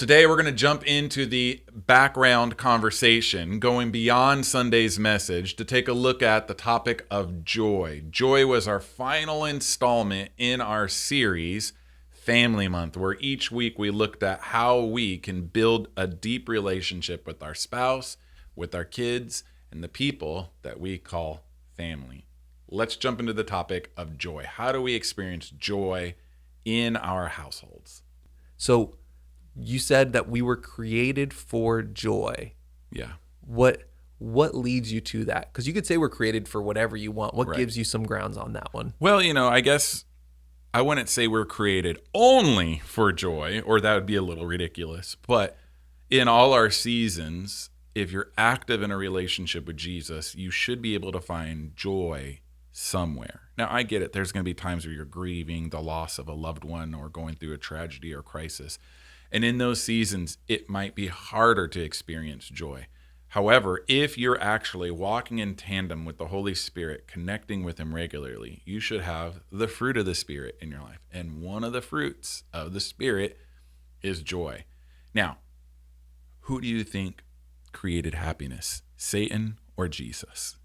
today we're going to jump into the background conversation, going beyond Sunday's message to take a look at the topic of joy. Joy was our final installment in our series, Family Month, where each week we looked at how we can build a deep relationship with our spouse, with our kids, and the people that we call family. Let's jump into the topic of joy. How do we experience joy in our households? So you said that we were created for joy. Yeah. What leads you to that? Because you could say we're created for whatever you want. What Right. gives you some grounds on that one? Well, I guess I wouldn't say we're created only for joy, or that would be a little ridiculous. But in all our seasons, if you're active in a relationship with Jesus, you should be able to find joy somewhere. Now, I get it. There's going to be times where you're grieving the loss of a loved one or going through a tragedy or crisis. And in those seasons, it might be harder to experience joy. However, if you're actually walking in tandem with the Holy Spirit, connecting with Him regularly, you should have the fruit of the Spirit in your life. And one of the fruits of the Spirit is joy. Now, who do you think created happiness? Satan or Jesus?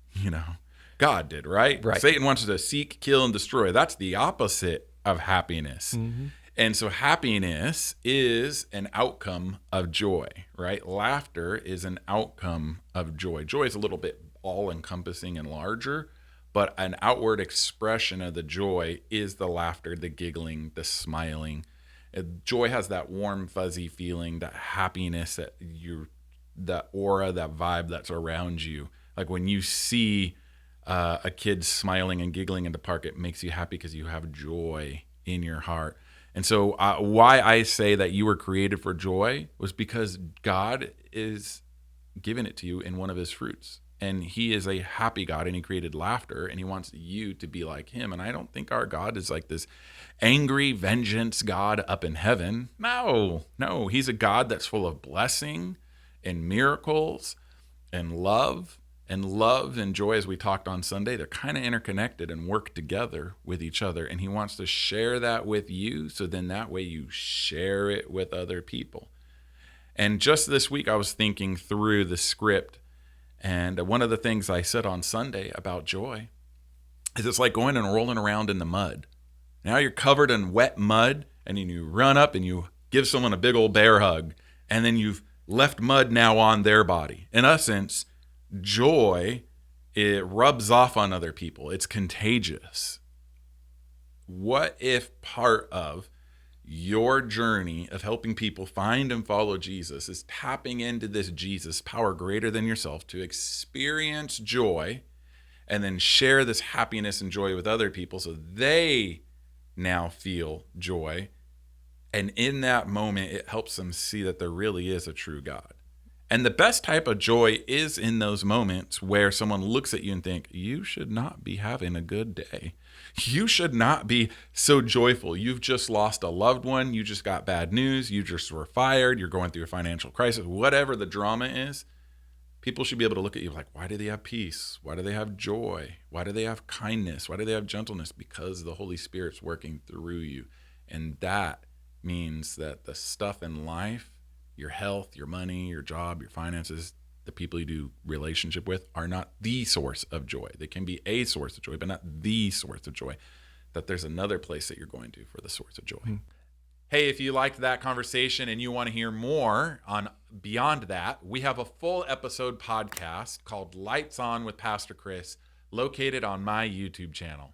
God did, right? Right. Satan wants to seek, kill, and destroy. That's the opposite of happiness. Mm-hmm. And so happiness is an outcome of joy, right? Laughter is an outcome of joy. Joy is a little bit all-encompassing and larger, but an outward expression of the joy is the laughter, the giggling, the smiling. Joy has that warm, fuzzy feeling, that happiness, that aura, that vibe that's around you. Like when you see a kid smiling and giggling in the park, it makes you happy because you have joy in your heart. And so why I say that you were created for joy was because God is giving it to you in one of His fruits. And He is a happy God, and He created laughter, and He wants you to be like Him. And I don't think our God is like this angry vengeance God up in heaven. No, He's a God that's full of blessing and miracles and love. And love and joy, as we talked on Sunday, they're kind of interconnected and work together with each other. And He wants to share that with you, so then that way you share it with other people. And just this week, I was thinking through the script, and one of the things I said on Sunday about joy is it's like going and rolling around in the mud. Now you're covered in wet mud, and then you run up and you give someone a big old bear hug, and then you've left mud now on their body. In essence, joy, it rubs off on other people. It's contagious. What if part of your journey of helping people find and follow Jesus is tapping into this Jesus power greater than yourself to experience joy and then share this happiness and joy with other people so they now feel joy. And in that moment, it helps them see that there really is a true God. And the best type of joy is in those moments where someone looks at you and think, you should not be having a good day. You should not be so joyful. You've just lost a loved one. You just got bad news. You just were fired. You're going through a financial crisis. Whatever the drama is, people should be able to look at you like, why do they have peace? Why do they have joy? Why do they have kindness? Why do they have gentleness? Because the Holy Spirit's working through you. And that means that the stuff in life, your health, your money, your job, your finances, the people you do relationship with are not the source of joy. They can be a source of joy, but not the source of joy. That there's another place that you're going to for the source of joy. Mm-hmm. Hey, if you liked that conversation and you want to hear more on beyond that, we have a full episode podcast called Lights On with Pastor Chris, located on my YouTube channel.